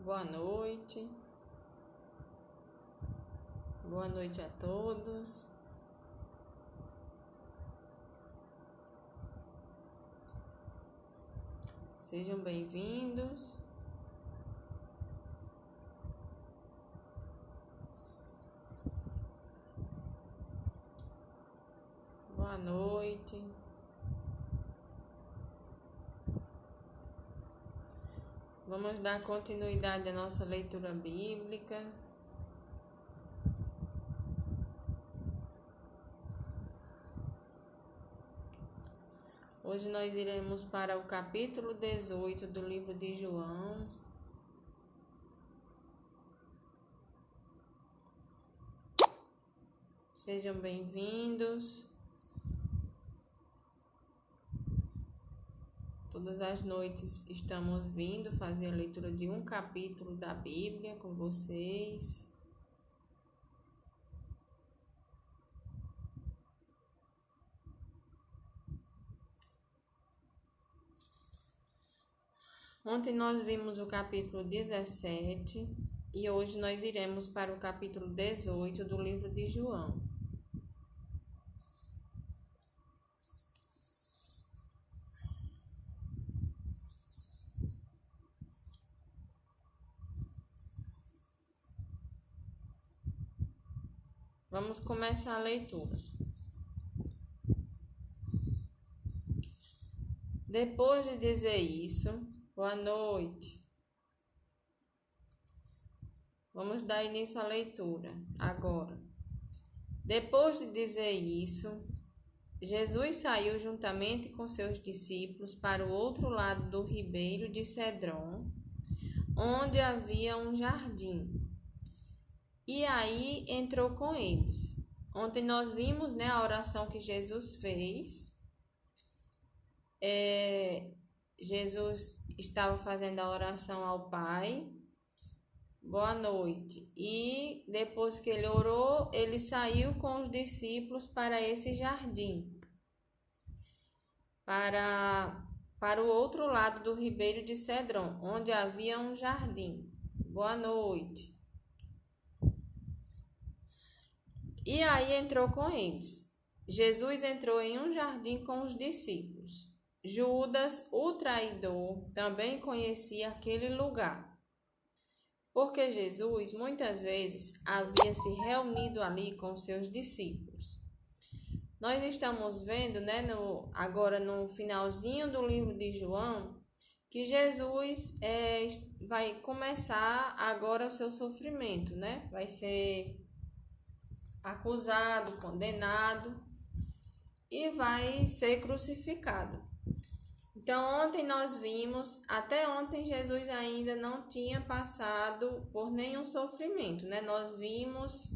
Boa noite. Boa noite a todos. Sejam bem-vindos. Boa noite. Vamos dar continuidade à nossa leitura bíblica. Hoje nós iremos para o capítulo 18 do livro de João. Sejam bem-vindos. Todas as noites estamos vindo fazer a leitura de um capítulo da Bíblia com vocês. Ontem nós vimos o capítulo 17 e hoje nós iremos para o capítulo 18 do livro de João. Vamos começar a leitura. Depois de dizer isso, boa noite. Vamos dar início à leitura agora. Depois de dizer isso, Jesus saiu juntamente com seus discípulos para o outro lado do ribeiro de Cedron, onde havia um jardim. E aí entrou com eles. Ontem nós vimos, a oração que Jesus fez. Jesus estava fazendo a oração ao Pai. Boa noite. E depois que ele orou, ele saiu com os discípulos para esse jardim. Para o outro lado do ribeiro de Cedron, onde havia um jardim. Boa noite. E aí entrou com eles. Jesus entrou em um jardim com os discípulos. Judas, o traidor, também conhecia aquele lugar, porque Jesus muitas vezes havia se reunido ali com seus discípulos. Nós estamos vendo, agora no finalzinho do livro de João, que Jesus vai começar agora o seu sofrimento, Vai ser acusado, condenado e vai ser crucificado. Então, ontem nós vimos, até ontem Jesus ainda não tinha passado por nenhum sofrimento, Nós vimos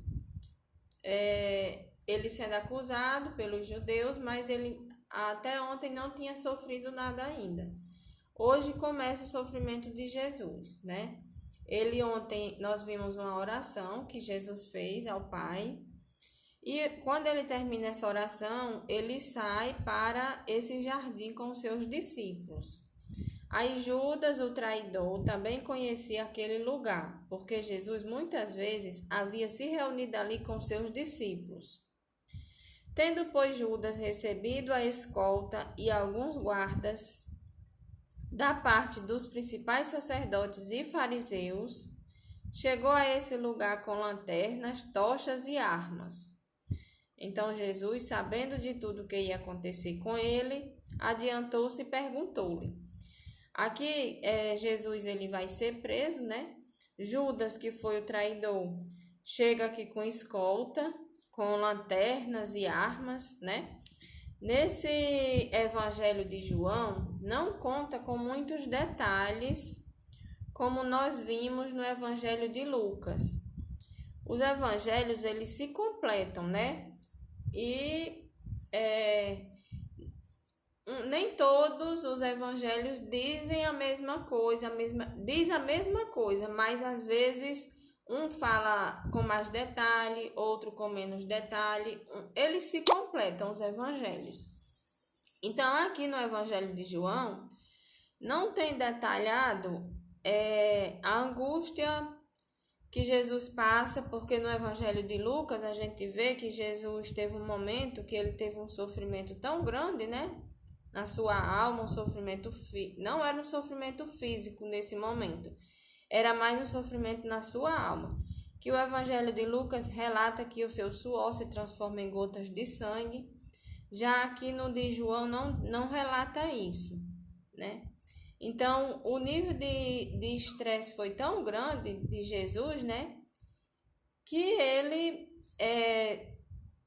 ele sendo acusado pelos judeus, mas ele até ontem não tinha sofrido nada ainda. Hoje começa o sofrimento de Jesus, Ontem nós vimos uma oração que Jesus fez ao Pai. E quando ele termina essa oração, ele sai para esse jardim com seus discípulos. Aí Judas, o traidor, também conhecia aquele lugar, porque Jesus muitas vezes havia se reunido ali com seus discípulos. Tendo, pois, Judas recebido a escolta e alguns guardas da parte dos principais sacerdotes e fariseus, chegou a esse lugar com lanternas, tochas e armas. Então Jesus, sabendo de tudo o que ia acontecer com ele, adiantou-se e perguntou-lhe. Aqui Jesus ele vai ser preso, Judas, que foi o traidor, chega aqui com escolta, com lanternas e armas, Nesse evangelho de João, não conta com muitos detalhes, como nós vimos no evangelho de Lucas. Os evangelhos, eles se completam, E nem todos os evangelhos dizem a mesma coisa, diz a mesma coisa, mas às vezes um fala com mais detalhe, outro com menos detalhe. Eles se completam, os evangelhos. Então, aqui no evangelho de João, não tem detalhado a angústia que Jesus passa, porque no Evangelho de Lucas a gente vê que Jesus teve um momento que ele teve um sofrimento tão grande, né? Na sua alma, um sofrimento não era um sofrimento físico nesse momento, era mais um sofrimento na sua alma. Que o Evangelho de Lucas relata que o seu suor se transforma em gotas de sangue, já aqui no de João não relata isso, né? Então, o nível de estresse foi tão grande de Jesus, né? Que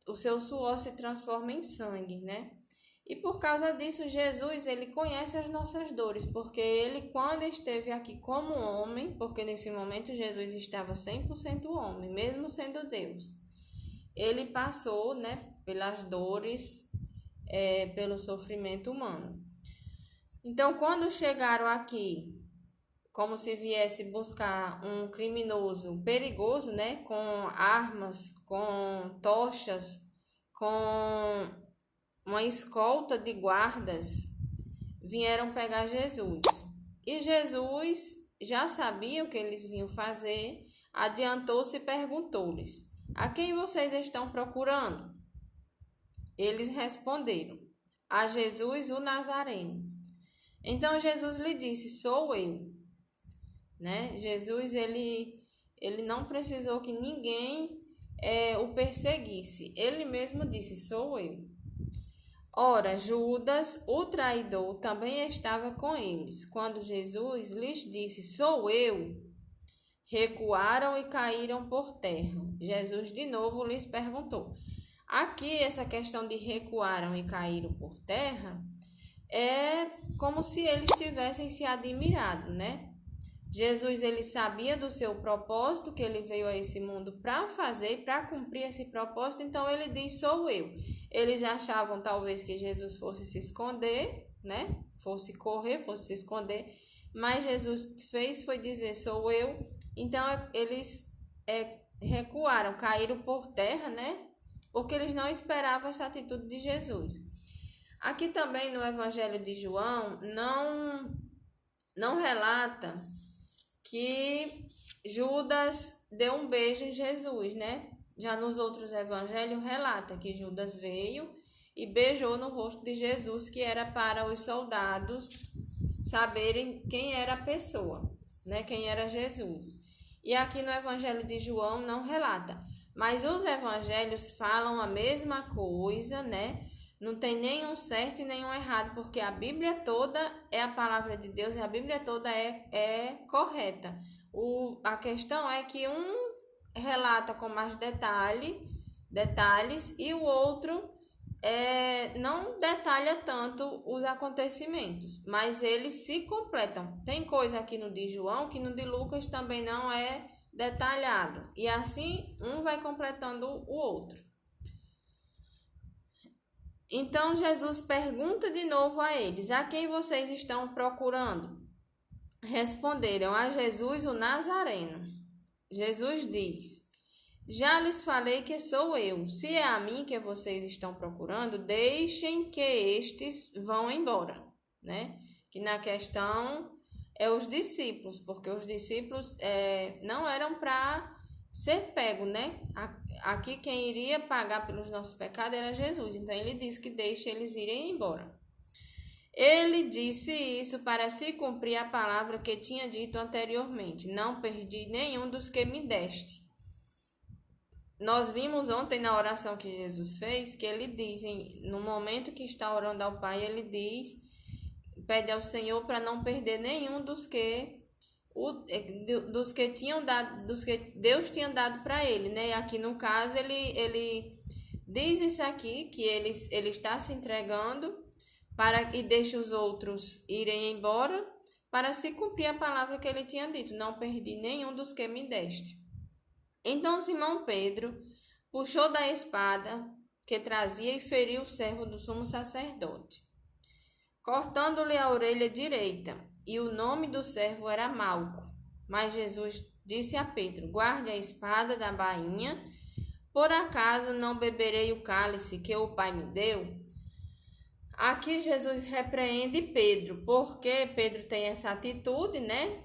o seu suor se transforma em sangue, né? E por causa disso, Jesus, ele conhece as nossas dores, porque ele, quando esteve aqui como homem, porque nesse momento Jesus estava 100% homem, mesmo sendo Deus, ele passou, né, pelas dores, pelo sofrimento humano. Então, quando chegaram aqui, como se viesse buscar um criminoso perigoso, né, com armas, com tochas, com uma escolta de guardas, vieram pegar Jesus. E Jesus já sabia o que eles vinham fazer, adiantou-se e perguntou-lhes: a quem vocês estão procurando? Eles responderam: a Jesus o Nazareno. Então Jesus lhe disse: sou eu, né? Jesus ele não precisou que ninguém o perseguisse. Ele mesmo disse: sou eu. Ora, Judas, o traidor, também estava com eles. Quando Jesus lhes disse: sou eu, recuaram e caíram por terra. Jesus de novo lhes perguntou. Aqui, essa questão de recuaram e caíram por terra é como se eles tivessem se admirado, né? Jesus, ele sabia do seu propósito, que ele veio a esse mundo para fazer, para cumprir esse propósito, então ele diz: sou eu. Eles achavam talvez que Jesus fosse se esconder, né? Fosse correr, fosse se esconder, mas Jesus foi dizer: sou eu. Então eles recuaram, caíram por terra, né? Porque eles não esperavam essa atitude de Jesus. Aqui também no Evangelho de João não relata que Judas deu um beijo em Jesus, né? Já nos outros evangelhos relata que Judas veio e beijou no rosto de Jesus, que era para os soldados saberem quem era a pessoa, né? Quem era Jesus. E aqui no Evangelho de João não relata, mas os evangelhos falam a mesma coisa, né? Não tem nenhum certo e nenhum errado, porque a Bíblia toda é a palavra de Deus e a Bíblia toda é correta. A questão é que um relata com mais detalhes e o outro não detalha tanto os acontecimentos, mas eles se completam. Tem coisa aqui no de João que no de Lucas também não é detalhado, e assim um vai completando o outro. Então Jesus pergunta de novo a eles: a quem vocês estão procurando? Responderam: a Jesus o Nazareno. Jesus diz: já lhes falei que sou eu. Se é a mim que vocês estão procurando, deixem que estes vão embora, né? Que na questão os discípulos, porque os discípulos não eram para ser pego, né? Aqui quem iria pagar pelos nossos pecados era Jesus. Então ele disse que deixe eles irem embora. Ele disse isso para se cumprir a palavra que tinha dito anteriormente: não perdi nenhum dos que me deste. Nós vimos ontem na oração que Jesus fez, que ele diz, no momento que está orando ao Pai, ele diz, pede ao Senhor para não perder nenhum dos que tinham dado, dos que Deus tinha dado para ele, né? E aqui no caso ele diz isso aqui, que ele está se entregando e deixa os outros irem embora para se cumprir a palavra que ele tinha dito: não perdi nenhum dos que me deste. Então Simão Pedro puxou da espada que trazia e feriu o servo do sumo sacerdote, cortando-lhe a orelha direita, e o nome do servo era Malco. Mas Jesus disse a Pedro: guarde a espada da bainha, por acaso não beberei o cálice que o Pai me deu? Aqui Jesus repreende Pedro, porque Pedro tem essa atitude, né?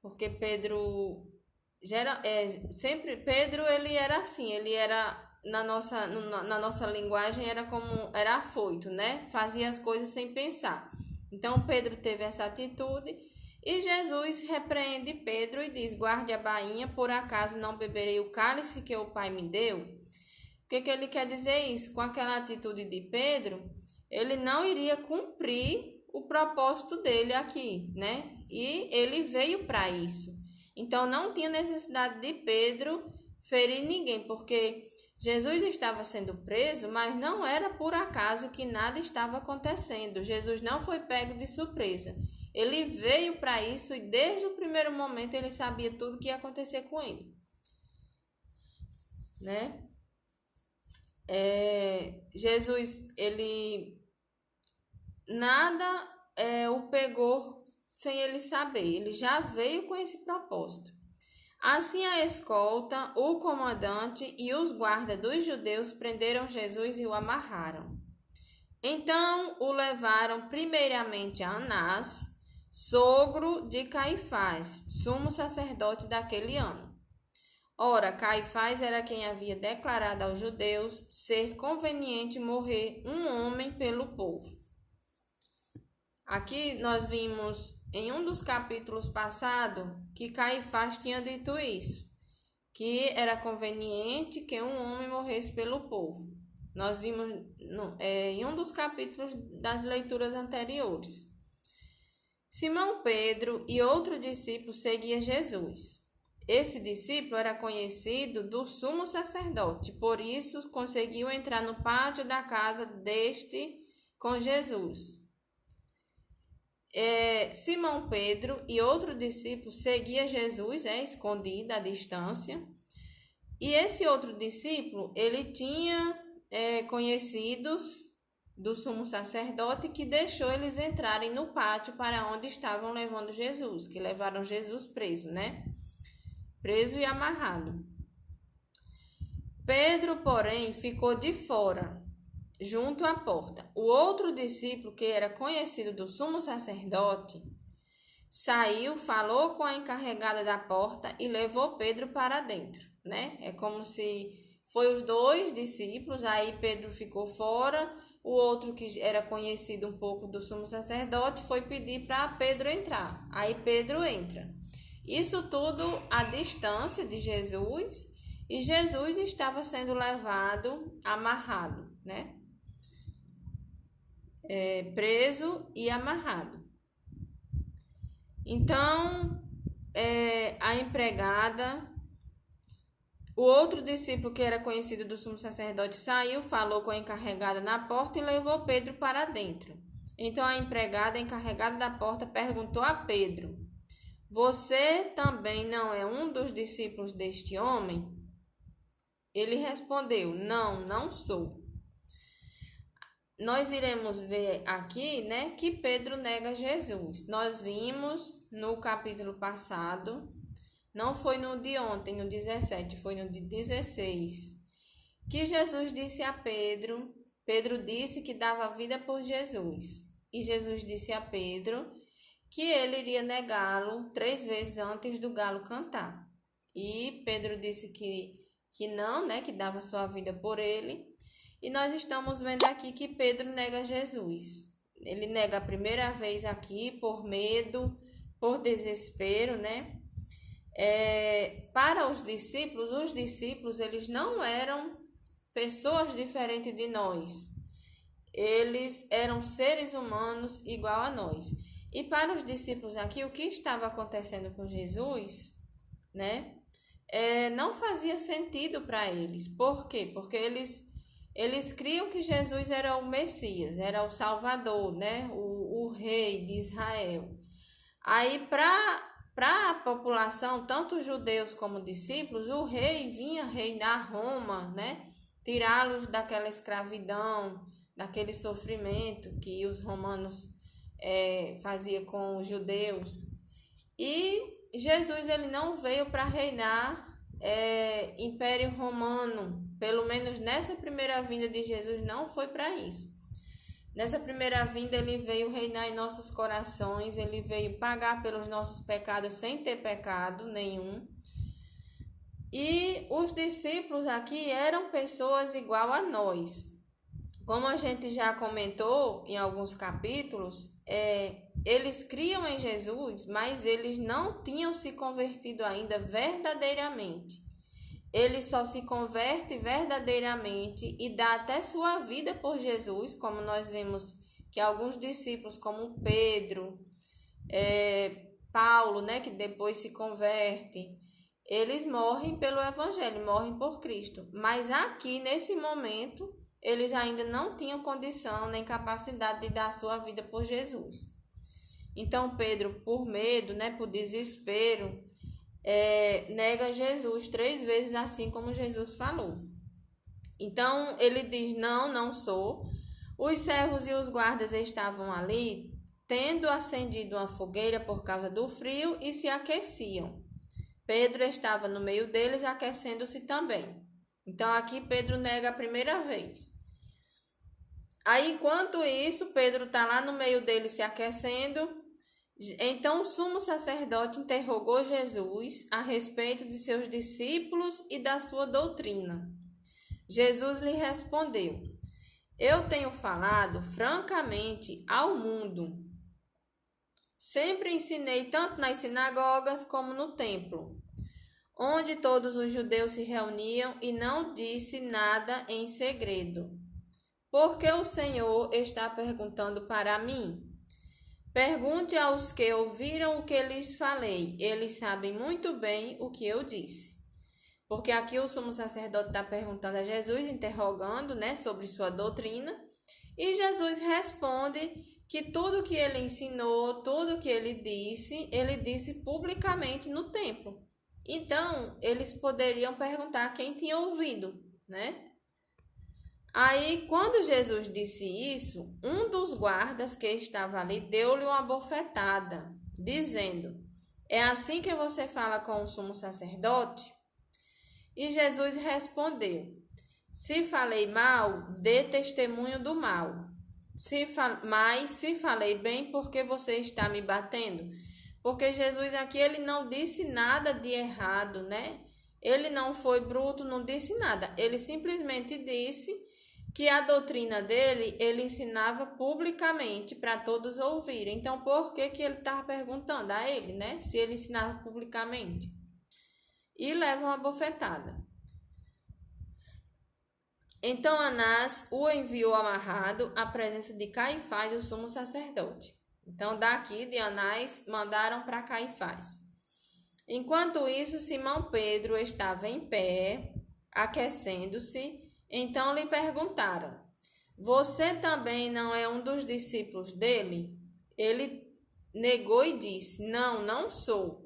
porque Pedro sempre Pedro ele era assim, ele era na nossa linguagem era afoito, né? Fazia as coisas sem pensar. Então Pedro teve essa atitude e Jesus repreende Pedro e diz: guarde a bainha, por acaso não beberei o cálice que o Pai me deu? O que ele quer dizer isso? Com aquela atitude de Pedro, ele não iria cumprir o propósito dele aqui, né? E ele veio para isso. Então não tinha necessidade de Pedro ferir ninguém, porque Jesus estava sendo preso, mas não era por acaso que nada estava acontecendo. Jesus não foi pego de surpresa. Ele veio para isso e desde o primeiro momento ele sabia tudo que ia acontecer com ele, né? Jesus, ele nada o pegou sem ele saber. Ele já veio com esse propósito. Assim, a escolta, o comandante e os guardas dos judeus prenderam Jesus e o amarraram. Então, o levaram primeiramente a Anás, sogro de Caifás, sumo sacerdote daquele ano. Ora, Caifás era quem havia declarado aos judeus ser conveniente morrer um homem pelo povo. Aqui nós vimos em um dos capítulos passados que Caifás tinha dito isso, que era conveniente que um homem morresse pelo povo. Nós vimos em um dos capítulos das leituras anteriores. Simão Pedro e outro discípulo seguiam Jesus. Esse discípulo era conhecido do sumo sacerdote, por isso conseguiu entrar no pátio da casa deste com Jesus. Simão Pedro e outro discípulo seguia Jesus, escondido à distância. E esse outro discípulo, ele tinha conhecidos do sumo sacerdote que deixou eles entrarem no pátio para onde estavam levando Jesus, que levaram Jesus preso, né? Preso e amarrado. Pedro, porém, ficou de fora, junto à porta. O outro discípulo, que era conhecido do sumo sacerdote, saiu, falou com a encarregada da porta e levou Pedro para dentro, né? É como se foi os dois discípulos, aí Pedro ficou fora, o outro que era conhecido um pouco do sumo sacerdote foi pedir para Pedro entrar. Aí Pedro entra. Isso tudo à distância de Jesus, e Jesus estava sendo levado, amarrado, né? Preso e amarrado. Então, a empregada, o outro discípulo que era conhecido do sumo sacerdote saiu, falou com a encarregada na porta e levou Pedro para dentro. Então, a empregada, encarregada da porta, perguntou a Pedro: você também não é um dos discípulos deste homem? Ele respondeu: não, não sou. Nós iremos ver aqui, né, que Pedro nega Jesus. Nós vimos no capítulo passado, não foi no de ontem, no 17, foi no de 16, que Jesus disse a Pedro, Pedro disse que dava vida por Jesus. E Jesus disse a Pedro que ele iria negá-lo 3 vezes antes do galo cantar. E Pedro disse que não, né, que dava sua vida por ele. E nós estamos vendo aqui que Pedro nega Jesus. Ele nega a primeira vez aqui por medo, por desespero, né? Para os discípulos eles não eram pessoas diferentes de nós. Eles eram seres humanos igual a nós. E para os discípulos aqui, o que estava acontecendo com Jesus, né? Não fazia sentido para eles. Por quê? Porque eles criam que Jesus era o Messias, era o Salvador, né? O rei de Israel. Aí, para a população, tanto judeus como discípulos, o rei vinha reinar Roma, né? Tirá-los daquela escravidão, daquele sofrimento que os romanos faziam com os judeus. E Jesus ele não veio para reinar Império Romano, pelo menos nessa primeira vinda de Jesus não foi para isso. Nessa primeira vinda, ele veio reinar em nossos corações, ele veio pagar pelos nossos pecados sem ter pecado nenhum. E os discípulos aqui eram pessoas igual a nós. Como a gente já comentou em alguns capítulos, eles criam em Jesus, mas eles não tinham se convertido ainda verdadeiramente. Ele só se converte verdadeiramente e dá até sua vida por Jesus, como nós vemos que alguns discípulos, como Pedro, Paulo, né, que depois se converte, eles morrem pelo Evangelho, morrem por Cristo. Mas aqui, nesse momento, eles ainda não tinham condição nem capacidade de dar sua vida por Jesus. Então, Pedro, por medo, né, por desespero, nega Jesus 3 vezes, assim como Jesus falou. Então, ele diz, não sou. Os servos e os guardas estavam ali, tendo acendido uma fogueira por causa do frio, e se aqueciam. Pedro estava no meio deles, aquecendo-se também. Então, aqui Pedro nega a primeira vez. Aí, enquanto isso, Pedro está lá no meio deles se aquecendo. Então, o sumo sacerdote interrogou Jesus a respeito de seus discípulos e da sua doutrina. Jesus lhe respondeu: eu tenho falado francamente ao mundo. Sempre ensinei tanto nas sinagogas como no templo, onde todos os judeus se reuniam, e não disse nada em segredo. Porque o Senhor está perguntando para mim? Pergunte aos que ouviram o que lhes falei. Eles sabem muito bem o que eu disse. Porque aqui o sumo sacerdote está perguntando a Jesus, interrogando, né, sobre sua doutrina. E Jesus responde que tudo que ele ensinou, tudo que ele disse publicamente no templo. Então, eles poderiam perguntar quem tinha ouvido, né? Aí, quando Jesus disse isso, um dos guardas que estava ali deu-lhe uma bofetada, dizendo: é assim que você fala com o sumo sacerdote? E Jesus respondeu: se falei mal, dê testemunho do mal. Mas se falei bem, por que você está me batendo? Porque Jesus aqui, ele não disse nada de errado, né? Ele não foi bruto, não disse nada. Ele simplesmente disse que a doutrina dele, ele ensinava publicamente para todos ouvirem. Então, por que ele estava perguntando a ele, né? Se ele ensinava publicamente. E leva uma bofetada. Então Anás o enviou amarrado à presença de Caifás, o sumo sacerdote. Então daqui de Anás mandaram para Caifás. Enquanto isso, Simão Pedro estava em pé, aquecendo-se. Então lhe perguntaram: você também não é um dos discípulos dele? Ele negou e disse: não sou.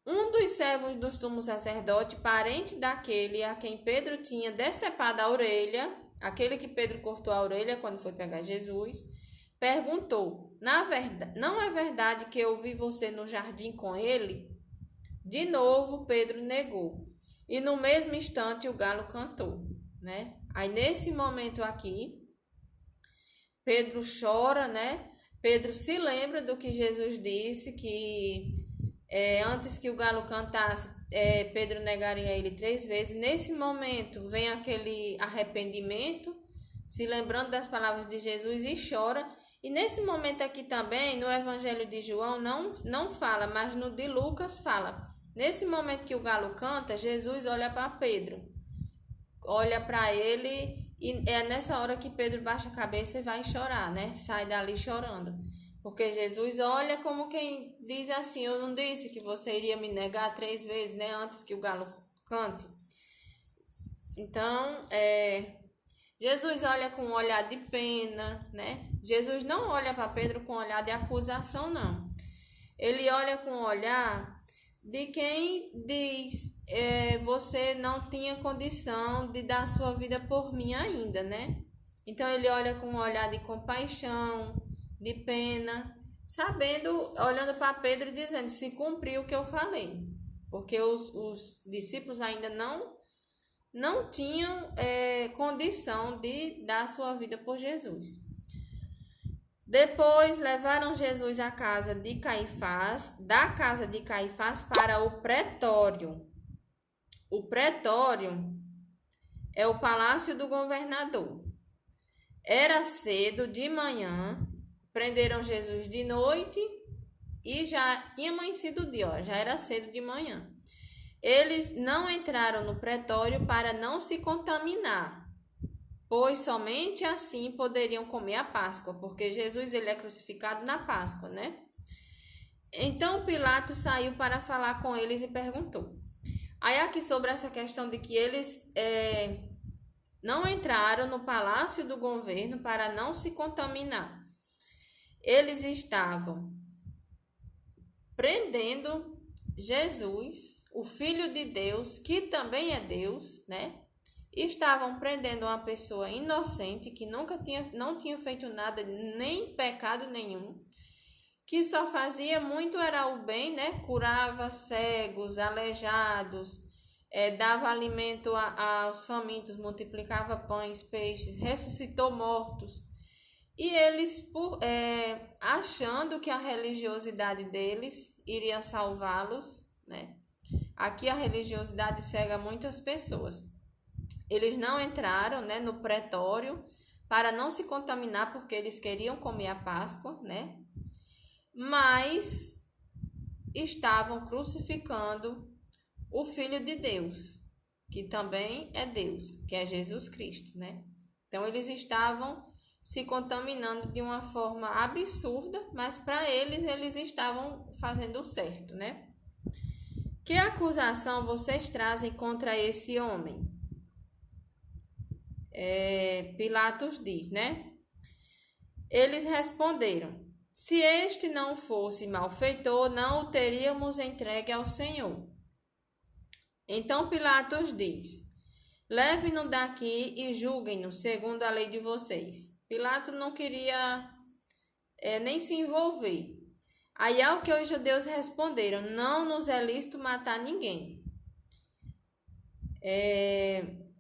Um dos servos do sumo sacerdote, parente daquele a quem Pedro tinha decepado a orelha, aquele que Pedro cortou a orelha quando foi pegar Jesus, perguntou: não é verdade que eu vi você no jardim com ele? De novo, Pedro negou. E no mesmo instante o galo cantou, né? Aí nesse momento aqui, Pedro chora, né? Pedro se lembra do que Jesus disse, que antes que o galo cantasse, Pedro negaria ele 3 vezes. Nesse momento vem aquele arrependimento, se lembrando das palavras de Jesus, e chora. E nesse momento aqui também, no Evangelho de João, não fala, mas no de Lucas fala. Nesse momento que o galo canta, Jesus olha para Pedro, olha para ele, e é nessa hora que Pedro baixa a cabeça e vai chorar, né? Sai dali chorando. Porque Jesus olha como quem diz assim: eu não disse que você iria me negar 3 vezes, né? Antes que o galo cante. Então, Jesus olha com um olhar de pena, né? Jesus não olha para Pedro com um olhar de acusação, não. Ele olha com um olhar de quem diz: você não tinha condição de dar sua vida por mim ainda, né? Então, ele olha com um olhar de compaixão, de pena, olhando para Pedro e dizendo: se cumpriu o que eu falei. Porque os discípulos ainda não tinham condição de dar sua vida por Jesus. Depois levaram Jesus à casa de Caifás, da casa de Caifás para o pretório. O pretório é o palácio do governador. Era cedo de manhã, prenderam Jesus de noite e já tinha amanhecido o dia, já era cedo de manhã. Eles não entraram no pretório para não se contaminar, pois somente assim poderiam comer a Páscoa, porque Jesus ele é crucificado na Páscoa, né? Então Pilatos saiu para falar com eles e perguntou. Aí aqui sobre essa questão de que eles não entraram no palácio do governo para não se contaminar. Eles estavam prendendo Jesus, o Filho de Deus, que também é Deus, né? Estavam prendendo uma pessoa inocente que não tinha feito nada, nem pecado nenhum, que só fazia muito era o bem, né? Curava cegos, aleijados, dava alimento aos famintos, multiplicava pães, peixes, ressuscitou mortos. E eles, achando que a religiosidade deles iria salvá-los, né? Aqui a religiosidade cega muitas pessoas. Eles não entraram, né, no pretório para não se contaminar, porque eles queriam comer a Páscoa, né? Mas estavam crucificando o Filho de Deus, que também é Deus, que é Jesus Cristo, né? Então eles estavam se contaminando de uma forma absurda, mas para eles estavam fazendo o certo, né? Que acusação vocês trazem contra esse homem? Pilatos diz, né? Eles responderam: se este não fosse malfeitor, não o teríamos entregue ao Senhor. Então Pilatos diz: leve-no daqui e julguem-no segundo a lei de vocês. Pilatos não queria nem se envolver. Aí ao que os judeus responderam: não nos é lícito matar ninguém.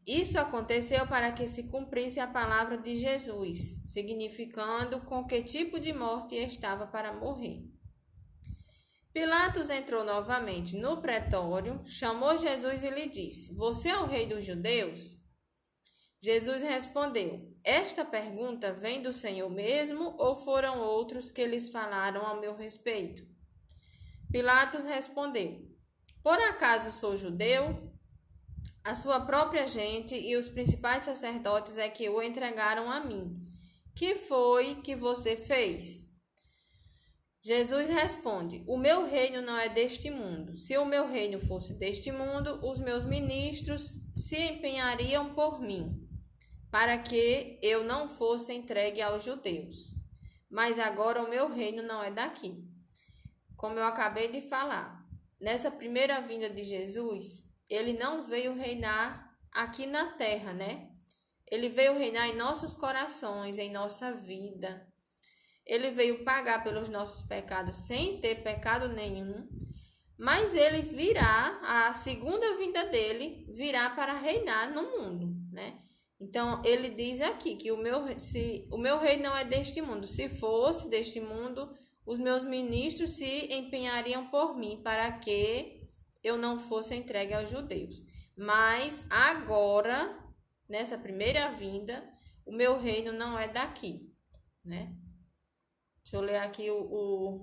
Isso aconteceu para que se cumprisse a palavra de Jesus, significando com que tipo de morte estava para morrer. Pilatos entrou novamente no pretório, chamou Jesus e lhe disse: você é o rei dos judeus? Jesus respondeu: esta pergunta vem do Senhor mesmo ou foram outros que lhes falaram ao meu respeito? Pilatos respondeu: por acaso sou judeu? A sua própria gente e os principais sacerdotes é que o entregaram a mim. Que foi que você fez? Jesus responde: o meu reino não é deste mundo. Se o meu reino fosse deste mundo, os meus ministros se empenhariam por mim, para que eu não fosse entregue aos judeus. Mas agora o meu reino não é daqui. Como eu acabei de falar, nessa primeira vinda de Jesus, ele não veio reinar aqui na terra, né? Ele veio reinar em nossos corações, em nossa vida. Ele veio pagar pelos nossos pecados sem ter pecado nenhum. Mas ele virá, a segunda vinda dele virá para reinar no mundo, né? Então, ele diz aqui que o meu reino não é deste mundo. Se fosse deste mundo, os meus ministros se empenhariam por mim para que eu não fosse entregue aos judeus. Mas agora, nessa primeira vinda, o meu reino não é daqui, né? Deixa eu ler aqui o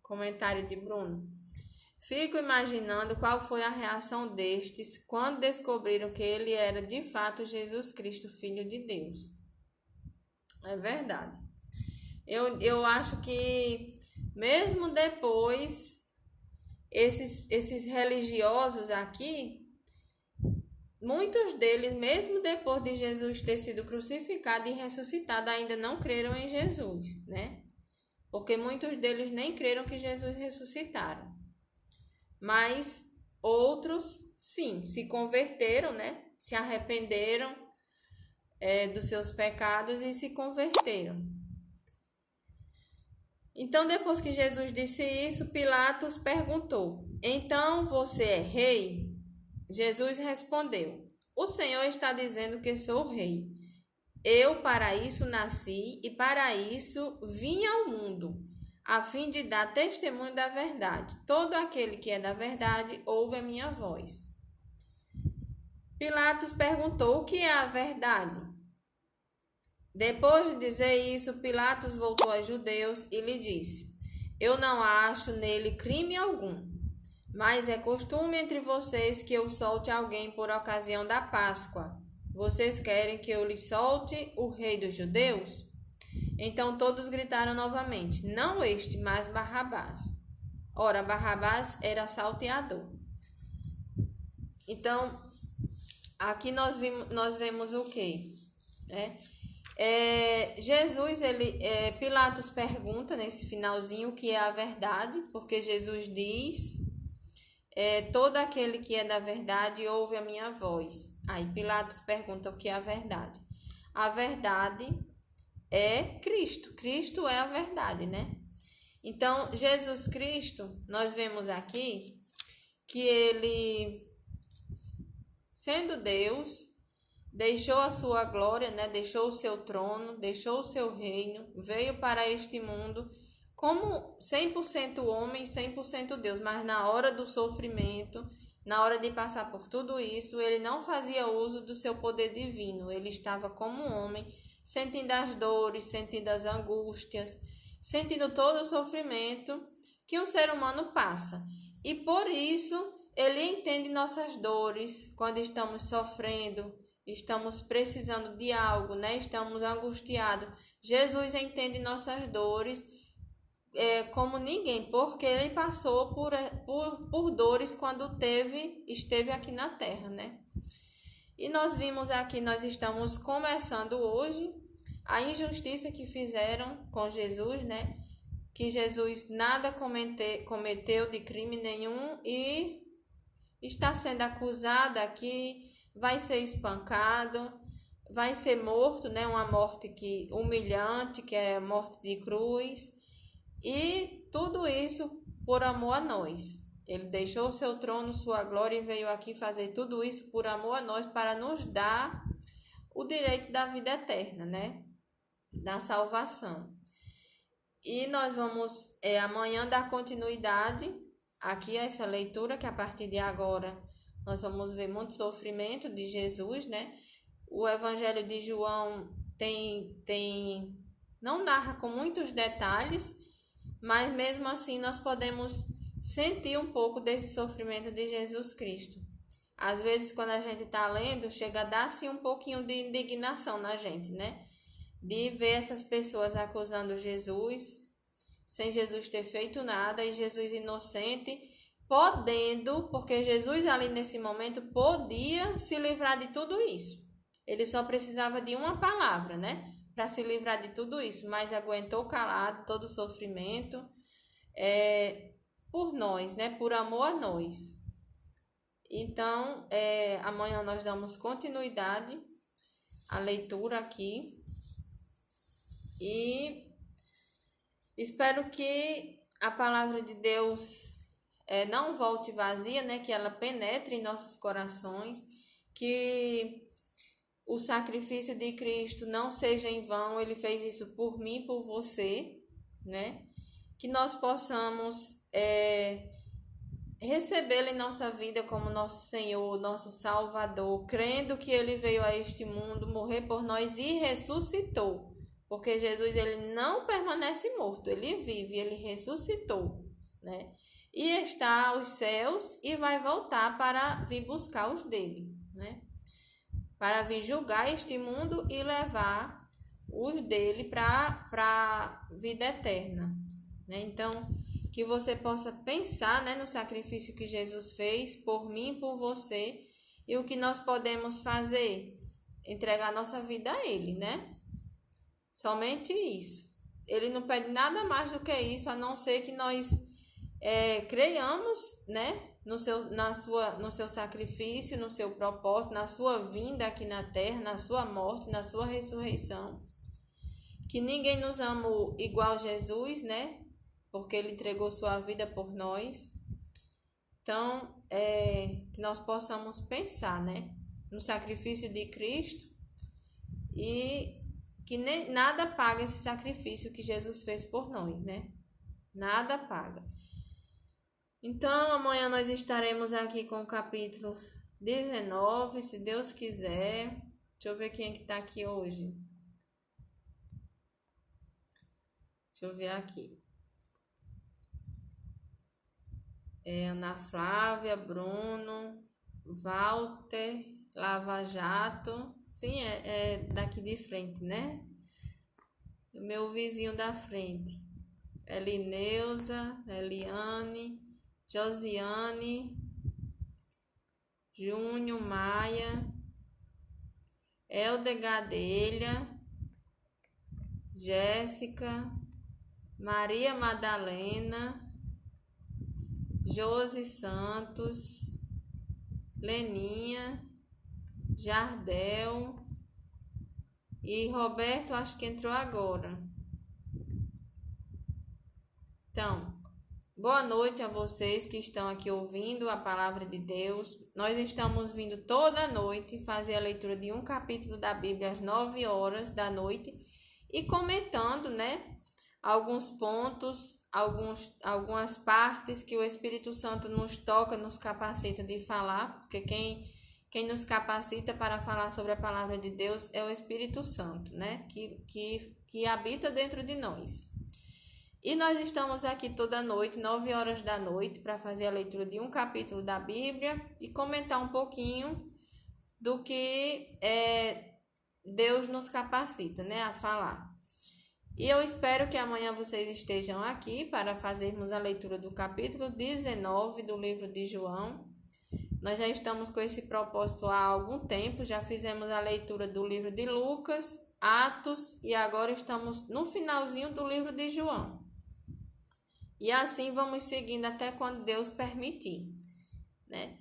comentário de Bruno. Fico imaginando qual foi a reação destes quando descobriram que ele era de fato Jesus Cristo, Filho de Deus. É verdade. Eu acho que mesmo depois, esses religiosos aqui, muitos deles, mesmo depois de Jesus ter sido crucificado e ressuscitado, ainda não creram em Jesus, né? Porque muitos deles nem creram que Jesus ressuscitaram. Mas outros, sim, se converteram, né? Se arrependeram dos seus pecados e se converteram. Então, depois que Jesus disse isso, Pilatos perguntou: então você é rei? Jesus respondeu: o Senhor está dizendo que sou rei. Eu para isso nasci e para isso vim ao mundo, a fim de dar testemunho da verdade. Todo aquele que é da verdade ouve a minha voz. Pilatos perguntou: o que é a verdade? Depois de dizer isso, Pilatos voltou aos judeus e lhe disse: eu não acho nele crime algum, mas é costume entre vocês que eu solte alguém por ocasião da Páscoa. Vocês querem que eu lhes solte o rei dos judeus? Então todos gritaram novamente: não este, mas Barrabás. Ora, Barrabás era salteador. Então, aqui nós vemos o quê? Jesus, Pilatos pergunta nesse finalzinho o que é a verdade, porque Jesus diz: todo aquele que é da verdade ouve a minha voz. Aí Pilatos pergunta o que é a verdade. A verdade é Cristo. Cristo é a verdade, né? Então, Jesus Cristo, nós vemos aqui que ele, sendo Deus, deixou a sua glória, né? Deixou o seu trono, deixou o seu reino, veio para este mundo como 100% homem, 100% Deus, mas na hora do sofrimento, na hora de passar por tudo isso, ele não fazia uso do seu poder divino. Ele estava como um homem, sentindo as dores, sentindo as angústias, sentindo todo o sofrimento que um ser humano passa. E por isso, ele entende nossas dores quando estamos sofrendo, estamos precisando de algo, né? Estamos angustiados. Jesus entende nossas dores como ninguém, porque ele passou por dores quando esteve aqui na terra, né? E nós vimos aqui, nós estamos começando hoje a injustiça que fizeram com Jesus, né? Que Jesus nada cometeu de crime nenhum e está sendo acusado aqui, vai ser espancado, vai ser morto, né? Uma morte humilhante, que é a morte de cruz. E tudo isso por amor a nós. Ele deixou seu trono, sua glória e veio aqui fazer tudo isso por amor a nós, para nos dar o direito da vida eterna, né? Da salvação. E nós vamos amanhã dar continuidade aqui a essa leitura, que a partir de agora nós vamos ver muito sofrimento de Jesus, né? O Evangelho de João não narra com muitos detalhes, mas mesmo assim nós podemos sentir um pouco desse sofrimento de Jesus Cristo. Às vezes, quando a gente está lendo, chega a dar-se um pouquinho de indignação na gente, né? De ver essas pessoas acusando Jesus, sem Jesus ter feito nada, e Jesus inocente, porque Jesus ali nesse momento podia se livrar de tudo isso. Ele só precisava de uma palavra, né? Para se livrar de tudo isso, mas aguentou calado todo o sofrimento por nós, né? Por amor a nós. Então, amanhã nós damos continuidade à leitura aqui e espero que a palavra de Deus não volte vazia, né? Que ela penetre em nossos corações, que o sacrifício de Cristo não seja em vão. Ele fez isso por mim, por você, né? Que nós possamos recebê-lo em nossa vida como nosso Senhor, nosso Salvador, crendo que ele veio a este mundo morrer por nós e ressuscitou. Porque Jesus, ele não permanece morto, ele vive, ele ressuscitou, né? E está aos céus e vai voltar para vir buscar os dele, né? Para vir julgar este mundo e levar os dele para a vida eterna, né? Então, que você possa pensar, né, no sacrifício que Jesus fez por mim e por você, e o que nós podemos fazer, entregar nossa vida a ele, né? Somente isso. Ele não pede nada mais do que isso, a não ser que nós creiamos, né, no seu sacrifício, no seu propósito, na sua vinda aqui na terra, na sua morte, na sua ressurreição. Que ninguém nos amou igual Jesus, né? Porque ele entregou sua vida por nós. Então, que nós possamos pensar, né, no sacrifício de Cristo e que nem, nada paga esse sacrifício que Jesus fez por nós, né? Nada paga. Então, amanhã nós estaremos aqui com o capítulo 19, se Deus quiser. Deixa eu ver quem é que tá aqui hoje. Deixa eu ver aqui. Ana Flávia, Bruno, Walter, Lava Jato. Sim, é daqui de frente, né? O meu vizinho da frente. Elineuza, Eliane, Josiane, Júnior Maia, Helder Gadelha, Jéssica, Maria Madalena, Josi Santos, Leninha, Jardel e Roberto, acho que entrou agora. Então, boa noite a vocês que estão aqui ouvindo a palavra de Deus. Nós estamos vindo toda noite fazer a leitura de um capítulo da Bíblia às 9 horas da noite e comentando, né, alguns pontos, algumas partes que o Espírito Santo nos toca, nos capacita de falar, porque quem nos capacita para falar sobre a palavra de Deus é o Espírito Santo, né, que habita dentro de nós. E nós estamos aqui toda noite, 9 horas da noite, para fazer a leitura de um capítulo da Bíblia e comentar um pouquinho do que Deus nos capacita, né, a falar. E eu espero que amanhã vocês estejam aqui para fazermos a leitura do capítulo 19 do livro de João. Nós já estamos com esse propósito há algum tempo, já fizemos a leitura do livro de Lucas, Atos e agora estamos no finalzinho do livro de João. E assim vamos seguindo até quando Deus permitir, né?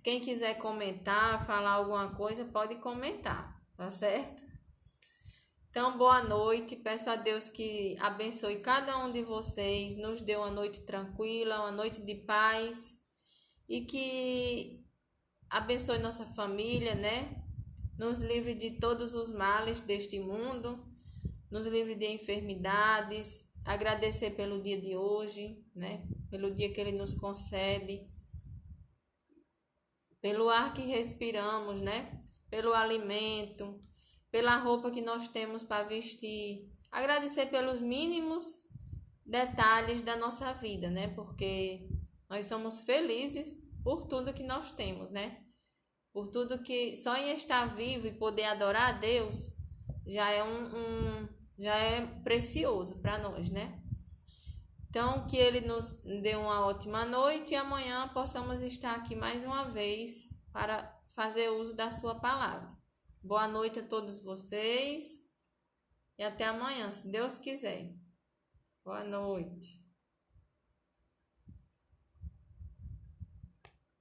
Quem quiser comentar, falar alguma coisa, pode comentar, tá certo? Então, boa noite. Peço a Deus que abençoe cada um de vocês, nos dê uma noite tranquila, uma noite de paz e que abençoe nossa família, né? Nos livre de todos os males deste mundo, nos livre de enfermidades. Agradecer pelo dia de hoje, né? Pelo dia que Ele nos concede, pelo ar que respiramos, né? Pelo alimento, pela roupa que nós temos para vestir. Agradecer pelos mínimos detalhes da nossa vida, né? Porque nós somos felizes por tudo que nós temos, né? Por tudo que só em estar vivo e poder adorar a Deus já é já é precioso para nós, né? Então, que Ele nos dê uma ótima noite e amanhã possamos estar aqui mais uma vez para fazer uso da sua palavra. Boa noite a todos vocês e até amanhã, se Deus quiser. Boa noite.